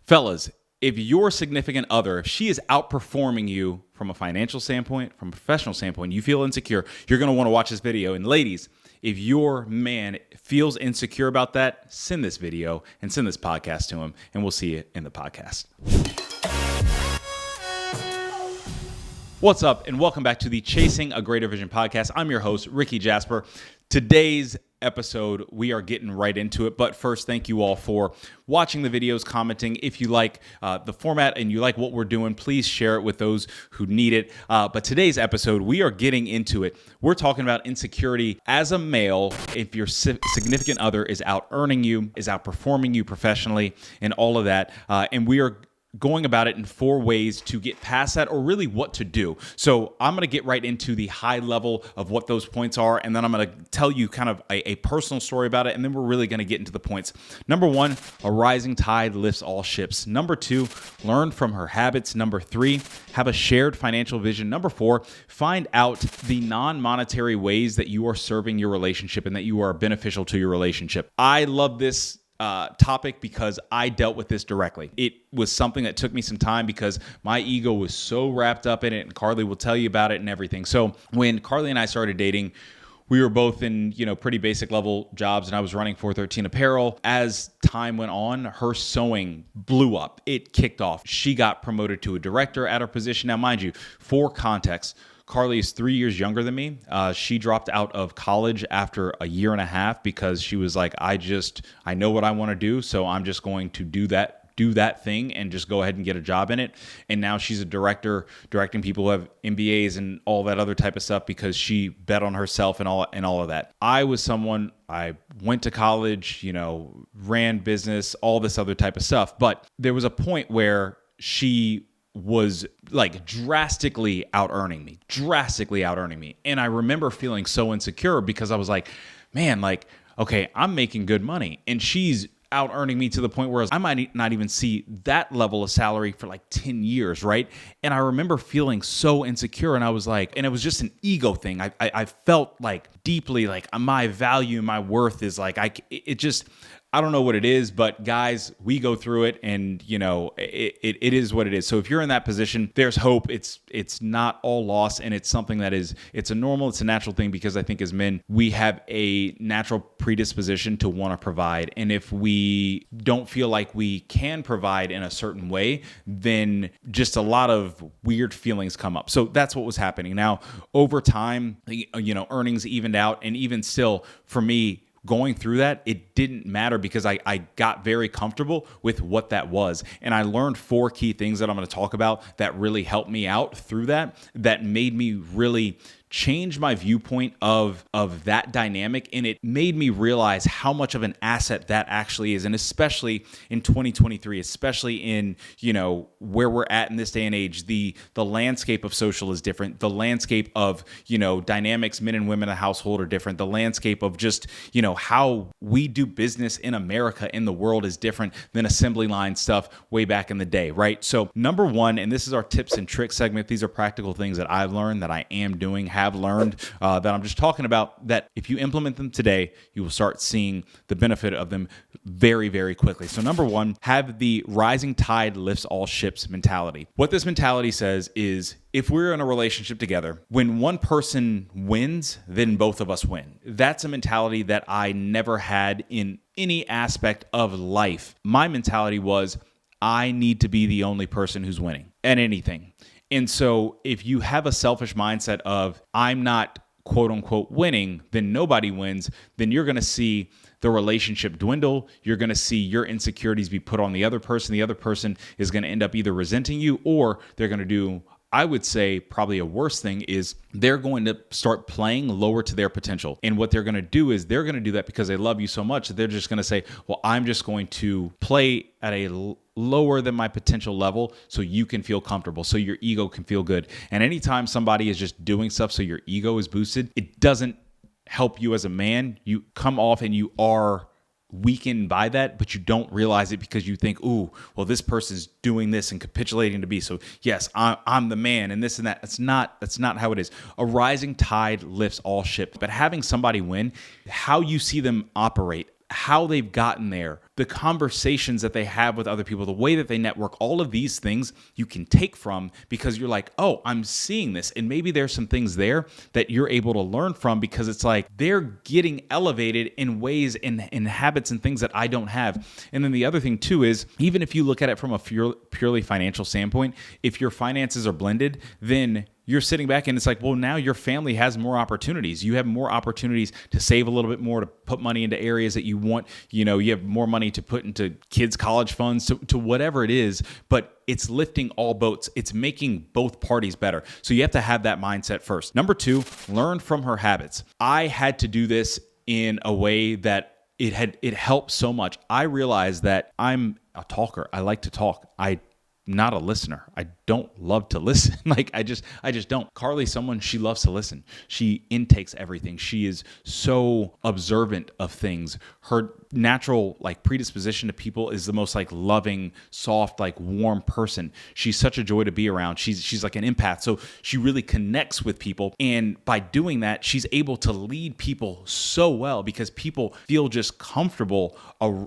Fellas, if your significant other, if she is outperforming you from a financial standpoint, from a professional standpoint, you feel insecure, you're going to want to watch this video. And ladies, if your man feels insecure about that, send this video and send this podcast to him, and we'll see you in the podcast. What's up, and welcome back to the Chasing a Greater Vision podcast. I'm your host, Rickey Jasper. Today's episode, we are getting right into it. But first, thank you all for watching the videos, commenting. If you like the format and you like what we're doing, please share it with those who need it. But today's episode, we are getting into it. We're talking about insecurity as a male. If your significant other is out earning you, is outperforming you professionally, and all of that. And we are going about it in 4 ways to get past that, or really what to do. So I'm going to get right into the high level of what those points are, and then I'm going to tell you kind of a personal story about it, and then we're really going to get into the points. Number 1, a rising tide lifts all ships. Number 2, learn from her habits. Number 3, have a shared financial vision. Number 4, find out the non-monetary ways that you are serving your relationship and that you are beneficial to your relationship. I love this topic because I dealt with this directly. It was something that took me some time because my ego was so wrapped up in it, and Carly will tell you about it and everything. So when Carly and I started dating, we were both in, pretty basic level jobs, and I was running 413 Apparel. As time went on, her sewing blew up. It kicked off. She got promoted to a director at her position. Now, mind you, for context, Carly is 3 years younger than me. She dropped out of college after a year and a half because she was like, I know what I want to do, so I'm just going to do that thing and just go ahead and get a job in it. And now she's a director, directing people who have MBAs and all that other type of stuff because she bet on herself and all of that. I was someone, I went to college, ran business, all this other type of stuff. But there was a point where she was like drastically out earning me. And I remember feeling so insecure because I was like, man, okay, I'm making good money and she's out earning me to the point where I might not even see that level of salary for like 10 years, right? And I remember feeling so insecure, and I was like, and it was just an ego thing. I felt like deeply like my value, my worth is like, I don't know what it is, but guys, we go through it, and it is what it is. So if you're in that position, there's hope. It's not all lost, and it's something that it's a natural thing, because I think as men, we have a natural predisposition to want to provide. And if we don't feel like we can provide in a certain way, then just a lot of weird feelings come up. So that's what was happening. Now, over time, earnings evened out, and even still, for me, going through that, it didn't matter because I got very comfortable with what that was. And I learned 4 key things that I'm going to talk about that really helped me out through that made me really change my viewpoint of that dynamic, and it made me realize how much of an asset that actually is. And especially in 2023, especially in where we're at in this day and age, the landscape of social is different. The landscape of dynamics, men and women in a household, are different. The landscape of just how we do business in America, in the world, is different than assembly line stuff way back in the day, right? So number 1, and this is our tips and tricks segment. These are practical things that I've learned, that I am doing, have learned, that I'm just talking about, that if you implement them today, you will start seeing the benefit of them very, very quickly. So number 1, have the rising tide lifts all ships mentality. What this mentality says is, if we're in a relationship together, when one person wins, then both of us win. That's a mentality that I never had in any aspect of life. My mentality was, I need to be the only person who's winning at anything. And so if you have a selfish mindset of, I'm not quote unquote winning, then nobody wins, then you're going to see the relationship dwindle. You're going to see your insecurities be put on the other person. The other person is going to end up either resenting you, or they're going to do, I would say probably a worse thing is, they're going to start playing lower to their potential. And what they're going to do is, they're going to do that because they love you so much that they're just going to say, well, I'm just going to play at a lower than my potential level so you can feel comfortable, so your ego can feel good. And anytime somebody is just doing stuff so your ego is boosted, it doesn't help you as a man. You come off and you are weakened by that, but you don't realize it because you think, ooh, well, this person's doing this and capitulating to be. So yes, I'm the man and this and that. That's not how it is. A rising tide lifts all ships. But having somebody win, how you see them operate, how they've gotten there, the conversations that they have with other people, the way that they network, all of these things you can take from, because you're like, oh, I'm seeing this. And maybe there's some things there that you're able to learn from, because it's like they're getting elevated in ways, in habits and things that I don't have. And then the other thing too is, even if you look at it from a purely financial standpoint, if your finances are blended, then you're sitting back and it's like, well, now your family has more opportunities. You have more opportunities to save a little bit more, to put money into areas that you want. You have more money to put into kids' college funds, to whatever it is, but it's lifting all boats. It's making both parties better. So you have to have that mindset first. Number 2, learn from her habits. I had to do this in a way that it helped so much. I realized that I'm a talker. I like to talk. I'm not a listener. I don't love to listen. I just don't. Carly, she loves to listen. She intakes everything. She is so observant of things. Her natural predisposition to people is the most loving, soft, warm person. She's such a joy to be around. She's like an empath. So she really connects with people. And by doing that, she's able to lead people so well, because people feel just comfortable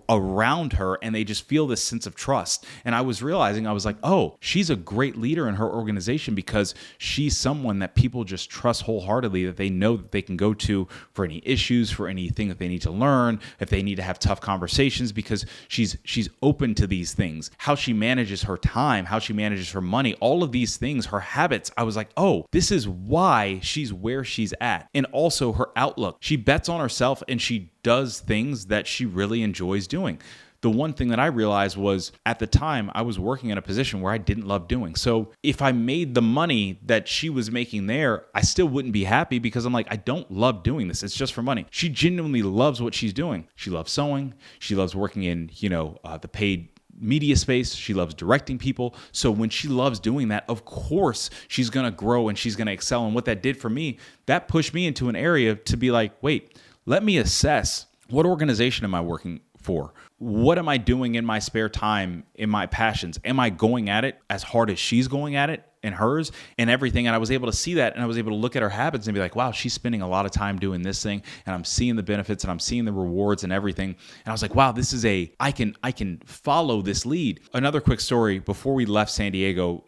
around her, and they just feel this sense of trust. And I was realizing, I was like, oh, she's a great leader in her organization, because she's someone that people just trust wholeheartedly, that they know that they can go to for any issues, for anything that they need to learn, if they need to have tough conversations, because she's open to these things. How she manages her time, how she manages her money, all of these things, her habits. I was like, oh, this is why she's where she's at. And also her outlook. She bets on herself, and she does things that she really enjoys doing. The one thing that I realized was, at the time, I was working in a position where I didn't love doing. So if I made the money that she was making there, I still wouldn't be happy, because I'm like, I don't love doing this. It's just for money. She genuinely loves what she's doing. She loves sewing. She loves working in, the paid media space. She loves directing people. So when she loves doing that, of course, she's going to grow and she's going to excel. And what that did for me, that pushed me into an area to be like, wait, let me assess, what organization am I working for? What am I doing in my spare time, in my passions? Am I going at it as hard as she's going at it, and hers and everything? And I was able to see that, and I was able to look at her habits and be like, wow, she's spending a lot of time doing this thing, and I'm seeing the benefits, and I'm seeing the rewards and everything. And I was like, wow, this is I can follow this lead. Another quick story, before we left San Diego,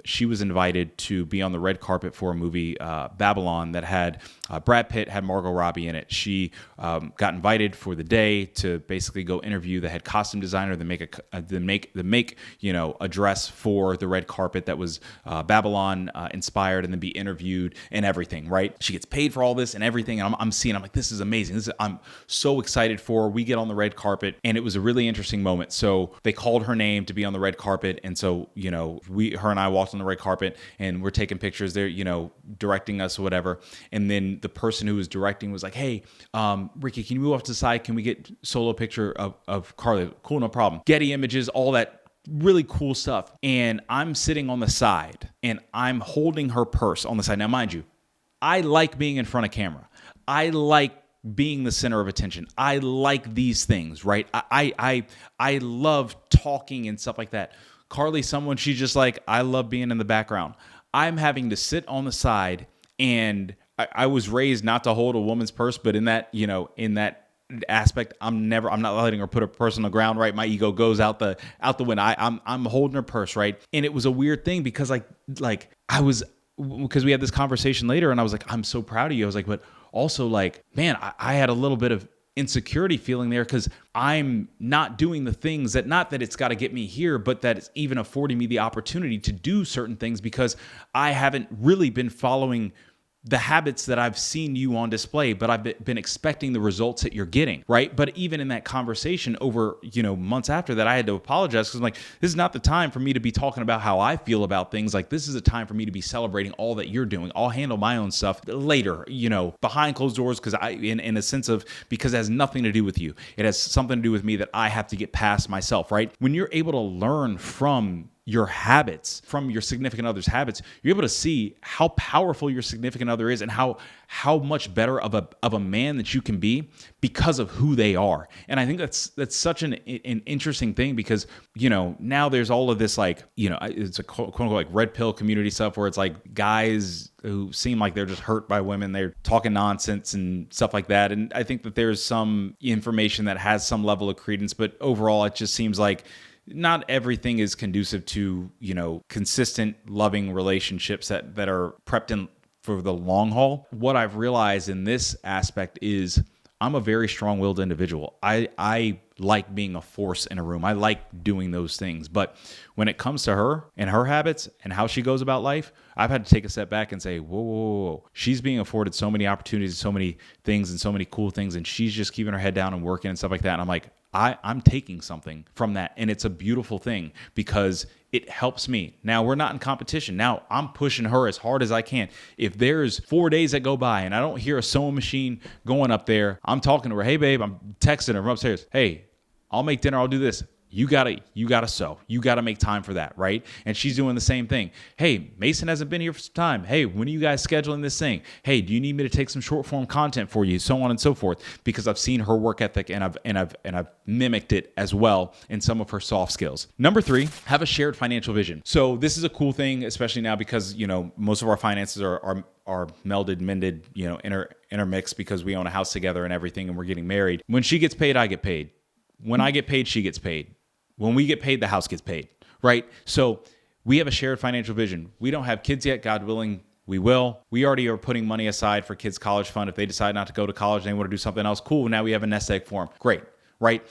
she was invited to be on the red carpet for a movie, Babylon, that had Brad Pitt, had Margot Robbie in it. She got invited for the day to basically go interview the head costume designer, to make a dress for the red carpet that was Babylon inspired, and then be interviewed and everything, right? She gets paid for all this and everything, and I'm like, this is amazing. I'm so excited for her. We get on the red carpet, and it was a really interesting moment. So they called her name to be on the red carpet, and so her and I walked on the red carpet, and we're taking pictures. They're directing us or whatever, and then the person who was directing was like, hey, Ricky, can you move off to the side? Can we get solo picture of Carly? Cool, no problem. Getty images, all that really cool stuff. And I'm sitting on the side, and I'm holding her purse on the side. Now, mind you, I like being in front of camera. I like being the center of attention. I like these things, right? I love talking and stuff like that. Carly, she's just like, I love being in the background. I'm having to sit on the side, and I was raised not to hold a woman's purse, but in that aspect, I'm not letting her put her purse on the ground, right? My ego goes out the window. I'm holding her purse, right? And it was a weird thing, because because we had this conversation later, and I was like, I'm so proud of you. I was like, but also man, I had a little bit of insecurity feeling there, because I'm not doing the things that, not that it's got to get me here, but that it's even affording me the opportunity to do certain things, because I haven't really been following the habits that I've seen you on display, but I've been expecting the results that you're getting, right? But even in that conversation over, months after that, I had to apologize, because I'm like, this is not the time for me to be talking about how I feel about things. This is a time for me to be celebrating all that you're doing. I'll handle my own stuff later, behind closed doors, because in a sense of, because it has nothing to do with you. It has something to do with me that I have to get past myself, right? When you're able to learn from your habits, from your significant other's habits, you're able to see how powerful your significant other is and how much better of a man that you can be because of who they are. And I think that's such an interesting thing because, now there's all of this it's a quote unquote like red pill community stuff where it's like guys who seem like they're just hurt by women, they're talking nonsense and stuff like that. And I think that there's some information that has some level of credence, but overall it just seems like not everything is conducive to, consistent, loving relationships that are prepped in for the long haul. What I've realized in this aspect is I'm a very strong-willed individual. I like being a force in a room. I like doing those things. But when it comes to her and her habits and how she goes about life, I've had to take a step back and say, whoa. She's being afforded so many opportunities, so many things and so many cool things, and she's just keeping her head down and working and stuff like that. And I'm like, I'm taking something from that. And it's a beautiful thing because it helps me. Now, we're not in competition. Now, I'm pushing her as hard as I can. If there's 4 days that go by and I don't hear a sewing machine going up there, I'm talking to her. Hey, babe, I'm texting her from upstairs. Hey, I'll make dinner. I'll do this. You gotta sew. You gotta make time for that, right? And she's doing the same thing. Hey, Mason hasn't been here for some time. Hey, when are you guys scheduling this thing? Hey, do you need me to take some short form content for you? So on and so forth. Because I've seen her work ethic and I've mimicked it as well in some of her soft skills. Number 3, have a shared financial vision. So this is a cool thing, especially now because most of our finances are melded, mended, intermixed because we own a house together and everything, and we're getting married. When she gets paid, I get paid. When I get paid, she gets paid. When we get paid, the house gets paid, right? So we have a shared financial vision. We don't have kids yet. God willing, we will. We already are putting money aside for kids' college fund. If they decide not to go to college and they want to do something else, cool. Now we have a nest egg for them. Great, right?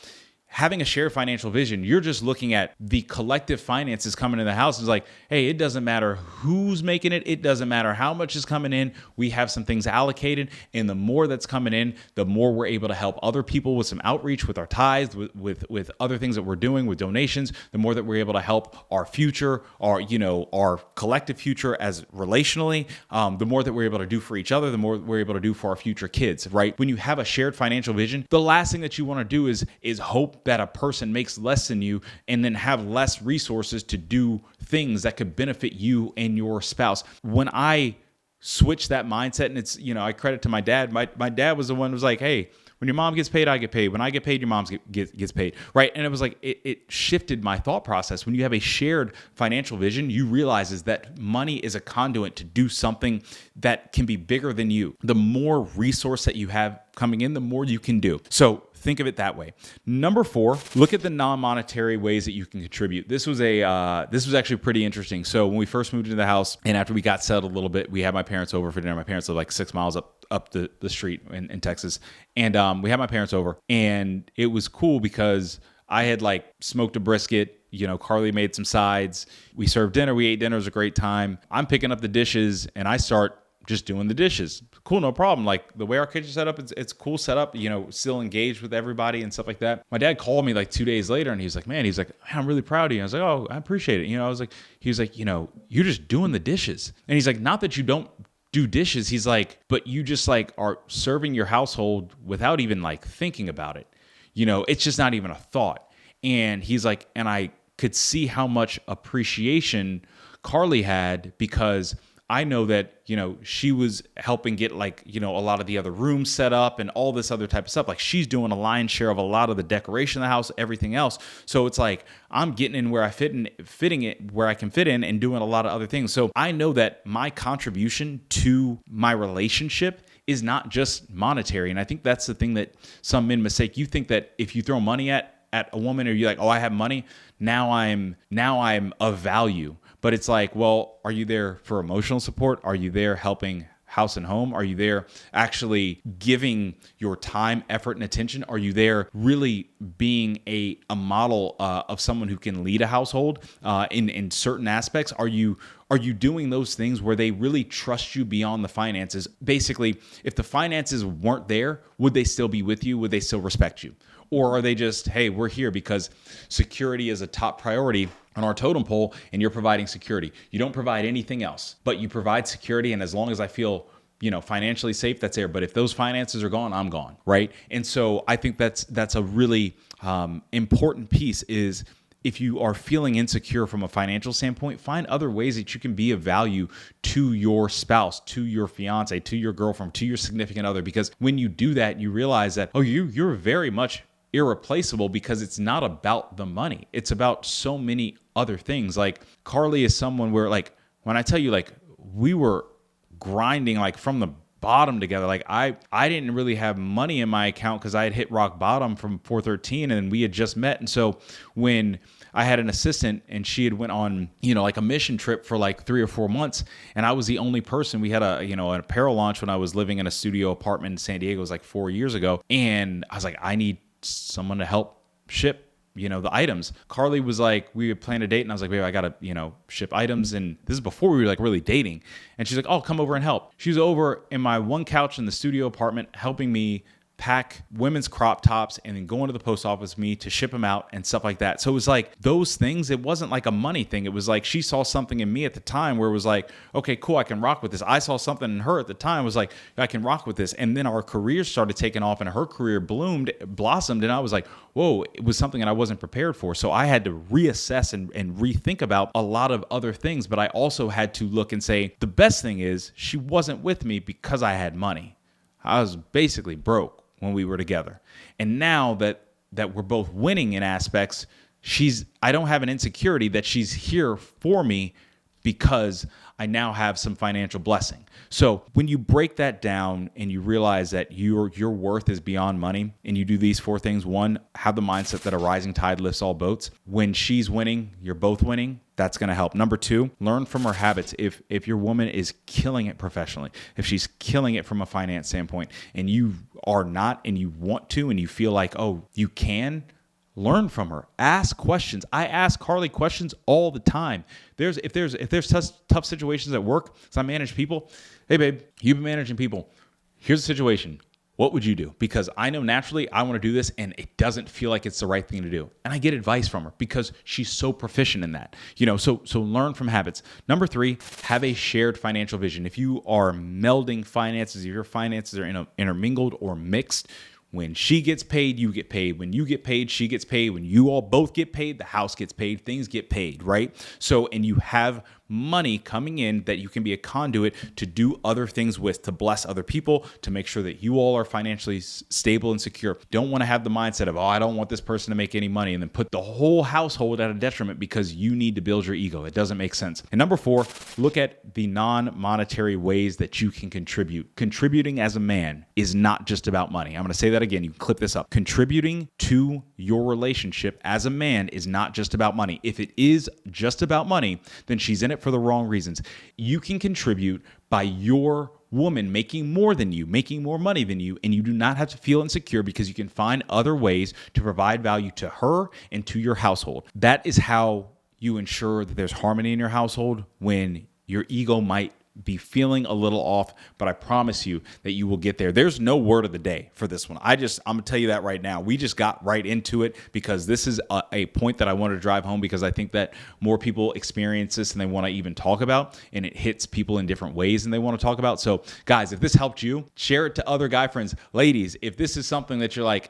Having a shared financial vision, you're just looking at the collective finances coming in the house. It's like, hey, it doesn't matter who's making it. It doesn't matter how much is coming in. We have some things allocated, and the more that's coming in, the more we're able to help other people with some outreach, with our tithes, with other things that we're doing, with donations. The more that we're able to help our future, our collective future as relationally, the more that we're able to do for each other, the more we're able to do for our future kids, right? When you have a shared financial vision, the last thing that you want to do is hope that a person makes less than you and then have less resources to do things that could benefit you and your spouse. When I switched that mindset, and it's, I credit to my dad. My dad was the one who was like, hey, when your mom gets paid, I get paid. When I get paid, your mom gets paid, right? And it was like, it shifted my thought process. When you have a shared financial vision, you realize is that money is a conduit to do something that can be bigger than you. The more resource that you have coming in, the more you can do. So think of it that way. Number 4, look at the non-monetary ways that you can contribute. This was actually pretty interesting. So when we first moved into the house and after we got settled a little bit, we had my parents over for dinner. My parents live like 6 miles up the street in Texas. And we had my parents over, and it was cool because I had smoked a brisket. Carly made some sides. We served dinner. We ate dinner. It was a great time. I'm picking up the dishes and I start just doing the dishes. Cool, no problem. The way our kitchen's set up, it's cool set up, still engaged with everybody and stuff like that. My dad called me 2 days later and he's like, man, I'm really proud of you. I was like, oh, I appreciate it. He was like, you're just doing the dishes. And he's like, not that you don't do dishes. He's like, but you just are serving your household without even thinking about it. It's just not even a thought. And he's like, and I could see how much appreciation Carly had because I know that, she was helping get a lot of the other rooms set up and all this other type of stuff. She's doing a lion's share of a lot of the decoration of the house, everything else. So it's I'm getting in where I fitting it where I can fit in and doing a lot of other things. So I know that my contribution to my relationship is not just monetary. And I think that's the thing that some men mistake. You think that if you throw money at a woman or you're like, oh, I have money, now I'm of value. But it's well, are you there for emotional support? Are you there helping house and home? Are you there actually giving your time, effort, and attention? Are you there really being a model of someone who can lead a household in certain aspects? Are you doing those things where they really trust you beyond the finances? Basically, if the finances weren't there, would they still be with you? Would they still respect you? Or are they just, hey, we're here because security is a top priority on our totem pole and you're providing security. You don't provide anything else, but you provide security. And as long as I feel, financially safe, that's there. But if those finances are gone, I'm gone, right? And so I think that's a really important piece is if you are feeling insecure from a financial standpoint, find other ways that you can be of value to your spouse, to your fiance, to your girlfriend, to your significant other. Because when you do that, you realize that, you're very much irreplaceable, because it's not about the money. It's about so many other things. Like Carly is someone where, like, when I tell you, like, we were grinding like from the bottom together. Like I didn't really have money in my account because I had hit rock bottom from 413 and we had just met. And so when I had an assistant and she had went on, like a mission trip for like 3 or 4 months, and I was the only person. We had an apparel launch when I was living in a studio apartment in San Diego. It was like 4 years ago. And I was like, I need someone to help ship the items. Carly was like, we had planned a date, and I was like, babe, I gotta, ship items. And this is before we were like really dating. And she's like, oh, come over and help. She was over in my one couch in the studio apartment helping me pack women's crop tops and then go into the post office with me to ship them out and stuff like that. So it was like those things. It wasn't like a money thing. It was like she saw something in me at the time where it was like, okay, cool, I can rock with this. I saw something in her at the time, was like, I can rock with this. And then our careers started taking off and her career blossomed. And I was like, whoa, it was something that I wasn't prepared for. So I had to reassess and rethink about a lot of other things. But I also had to look and say, the best thing is she wasn't with me because I had money. I was basically broke when we were together. And now that we're both winning in aspects, I don't have an insecurity that she's here for me because I now have some financial blessing. So when you break that down and you realize that your worth is beyond money, and you do these 4 things: 1, have the mindset that a rising tide lifts all boats. When she's winning, you're both winning. That's going to help. Number 2, learn from her habits. If your woman is killing it professionally, if she's killing it from a finance standpoint, and you are not, and you want to, and you feel like, you can, learn from her. Ask questions. I ask Carly questions all the time. If there's tough situations at work, so I manage people. Hey, babe, you've been managing people. Here's the situation. What would you do? Because I know naturally I want to do this and it doesn't feel like it's the right thing to do. And I get advice from her because she's so proficient in that. So learn from habits. Number 3, have a shared financial vision. If you are melding finances, if your finances are intermingled or mixed, when she gets paid, you get paid. When you get paid, she gets paid. When you all both get paid, the house gets paid. Things get paid, right? So, and you have money coming in that you can be a conduit to do other things with, to bless other people, to make sure that you all are financially stable and secure. Don't want to have the mindset of, I don't want this person to make any money, and then put the whole household at a detriment because you need to build your ego. It doesn't make sense. And number 4, look at the non-monetary ways that you can contribute. Contributing as a man is not just about money. I'm going to say that again. You can clip this up. Contributing to your relationship as a man is not just about money. If it is just about money, then she's in it for the wrong reasons. You can contribute by your woman making more than you, making more money than you, and you do not have to feel insecure because you can find other ways to provide value to her and to your household. That is how you ensure that there's harmony in your household when your ego might be feeling a little off, but I promise you that you will get there. There's no word of the day for this one. I'm going to tell you that right now. We just got right into it because this is a point that I want to drive home, because I think that more people experience this and they want to even talk about, and it hits people in different ways and they want to talk about. So guys, if this helped you, share it to other guy friends. Ladies, if this is something that you're like,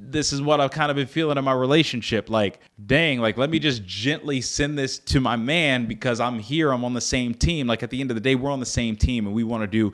this is what I've kind of been feeling in my relationship. Like, dang, like, let me just gently send this to my man because I'm here. I'm on the same team. Like, at the end of the day, we're on the same team and we want to do,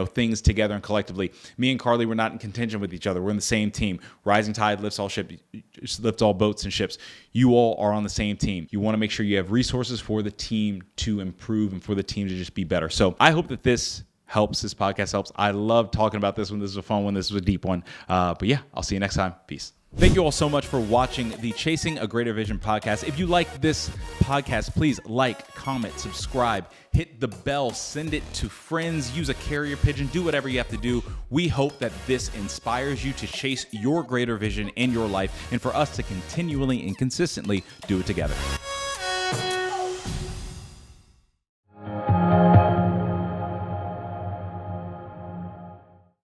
things together and collectively. Me and Carly, we're not in contention with each other. We're in the same team. Rising tide lifts all boats and ships. You all are on the same team. You want to make sure you have resources for the team to improve and for the team to just be better. So I hope that this podcast helps. I love talking about this one. This was a fun one. This was a deep one. But yeah, I'll see you next time. Peace. Thank you all so much for watching the Chasing a Greater Vision podcast. If you like this podcast, please like, comment, subscribe, hit the bell, send it to friends, use a carrier pigeon, do whatever you have to do. We hope that this inspires you to chase your greater vision in your life and for us to continually and consistently do it together.